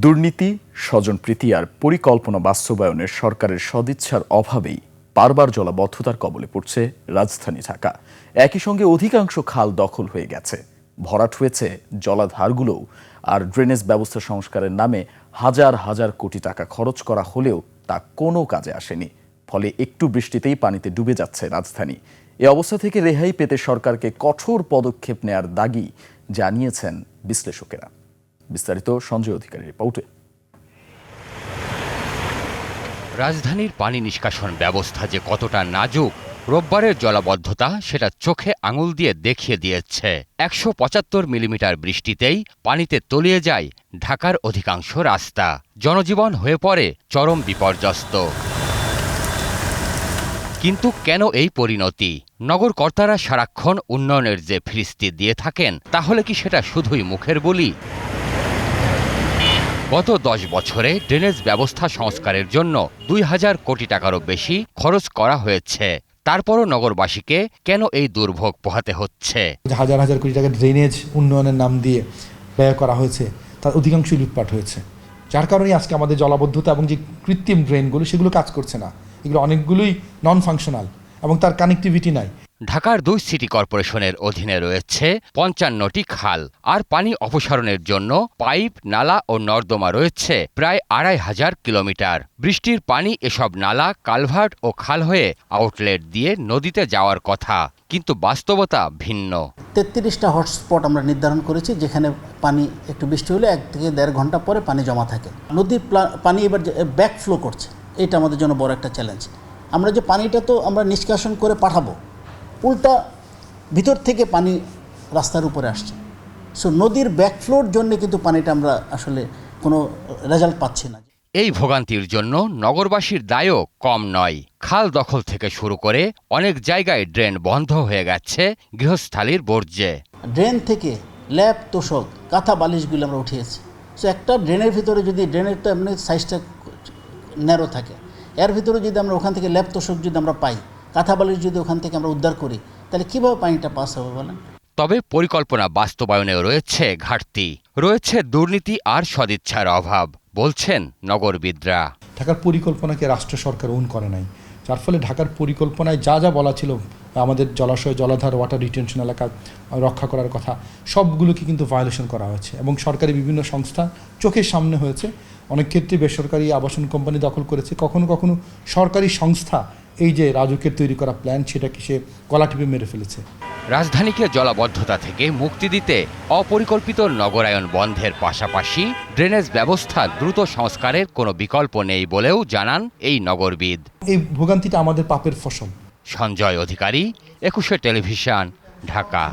দুর্নীতি, স্বজনপ্রীতি আর পরিকল্পনা বাস্তবায়নের সরকারের সদিচ্ছার অভাবেই বারবার জলাবদ্ধতার কবলে পড়ছে রাজধানী ঢাকা। একই সঙ্গে অধিকাংশ খাল দখল হয়ে গেছে, ভরাট হয়েছে জলাধারগুলোও। আর ড্রেনেজ ব্যবস্থা সংস্কারের নামে হাজার হাজার কোটি টাকা খরচ করা হলেও তা কোনো কাজে আসেনি। ফলে একটু বৃষ্টিতেই পানিতে ডুবে যাচ্ছে রাজধানী। এ অবস্থা থেকে রেহাই পেতে সরকারকে কঠোর পদক্ষেপ নেয়ার দাবি জানিয়েছেন বিশ্লেষকেরা। বিস্তারিত সঞ্জয় অধিকারীর রিপোর্টে। রাজধানীর পানি নিষ্কাশন ব্যবস্থা যে কতটা নাজুক, রোববারের জলাবদ্ধতা সেটা চোখে আঙুল দিয়ে দেখিয়ে দিয়েছে। ১৭৫ মিলিমিটার বৃষ্টিতেই পানিতে তলিয়ে যায় ঢাকার অধিকাংশ রাস্তা। জনজীবন হয়ে পড়ে চরম বিপর্যস্ত। কিন্তু কেন এই পরিণতি? নগর কর্তারা সারাক্ষণ উন্নয়নের যে ফিরিস্তি দিয়ে থাকেন, তাহলে কি সেটা শুধুই মুখের বুলি? গত ১০ বছরে ড্রেনেজ ব্যবস্থা সংস্কারের জন্য ২,০০০ কোটি টাকারও বেশি খরচ করা হয়েছে। তারপরও নগরবাসীকে কেন এই দুর্ভোগ পোহাতে হচ্ছে? হাজার হাজার কোটি টাকা ড্রেনেজ উন্নয়নের নাম দিয়ে ব্যয় করা হয়েছে, তার অধিকাংশই লুটপাট হয়েছে। যার কারণে আজকে আমাদের জলাবদ্ধতা এবং যে কৃত্রিম ড্রেনগুলো সেগুলো কাজ করছে না। এগুলো অনেকগুলোই নন ফাংশনাল এবং তার কানেক্টিভিটি নাই। ঢাকার ২ সিটি কর্পোরেশনের অধীনে রয়েছে ৫৫টি খাল, আর পানি অপসারণের জন্য পাইপ, নালা ও নর্দমা রয়েছে প্রায় ২,৫০০ কিলোমিটার। বৃষ্টির পানি এসব নালা, কালভার্ট ও খাল হয়ে আউটলেট দিয়ে নদীতে যাওয়ার কথা, কিন্তু বাস্তবতা ভিন্ন। ৩৩টা হটস্পট আমরা নির্ধারণ করেছি, যেখানে পানি একটু বৃষ্টি হলে ১ থেকে ১.৫ ঘন্টা পরে পানি জমা থাকে। নদীর পানি এবার ব্যাক ফ্লো করছে, এটা আমাদের জন্য বড় একটা চ্যালেঞ্জ। আমরা যে পানিটা তো আমরা নিষ্কাশন করে পাঠাবো, উল্টা ভিতর থেকে পানি রাস্তার উপরে আসছে। সো নদীর ব্যাকফ্লোর জন্য কিন্তু পানিটা আমরা আসলে কোনো রেজাল্ট পাচ্ছি না। এই ভোগান্তির জন্য নগরবাসীর দায়ও কম নয়। খাল দখল থেকে শুরু করে অনেক জায়গায় ড্রেন বন্ধ হয়ে গেছে গৃহস্থালির বর্জ্যে। ড্রেন থেকে ল্যাপ, তোষক, কাঁথা, বালিশগুলো আমরা উঠিয়েছি। সো একটা ড্রেনের ভিতরে যদি, ড্রেনের তো এমনি সাইজটা ন্যারো থাকে, এর ভিতরে যদি আমরা ওখান থেকে ল্যাপ, তোষক যদি আমরা পাই, কাঁথা, বালিশ যদি ওখান থেকে আমরা উদ্ধার করি, তাহলে কীভাবে পানিটা পাস হবে বলেন? তবে পরিকল্পনা বাস্তবায়নেও রয়েছে ঘাটতি, রয়েছে দুর্নীতি আর সদিচ্ছার অভাব, বলছেন নগরবিদরা। ঢাকার পরিকল্পনাকে রাষ্ট্র সরকার ওন করে নাই, যার ফলে ঢাকার পরিকল্পনায় যা যা বলা ছিল আমাদের জলাশয়, জলাধার, ওয়াটার রিটেনশন এলাকা রক্ষা করার কথা, সবগুলোকে কিন্তু ভায়োলেশন করা হয়েছে এবং সরকারি বিভিন্ন সংস্থা চোখের সামনে হয়েছে। অনেক ক্ষেত্রে বেসরকারি আবাসন কোম্পানি দখল করেছে, কখনো কখনো সরকারি সংস্থা এই যে রাজুকের তৈরি করা প্ল্যান, সেটাকে সে গলা টিপে মেরে ফেলেছে। রাজধানীকে জলাবদ্ধতা থেকে মুক্তি দিতে অপরিকল্পিত নগরায়ন বন্ধের পাশাপাশি ড্রেনেজ ব্যবস্থা দ্রুত সংস্কারের কোনো বিকল্প নেই বলেও জানান এই নগরবিদ। এই ভোগান্তিটা আমাদের পাপের ফসল। সঞ্জয় অধিকারী, ২১শে টেলিভিশন, ঢাকা।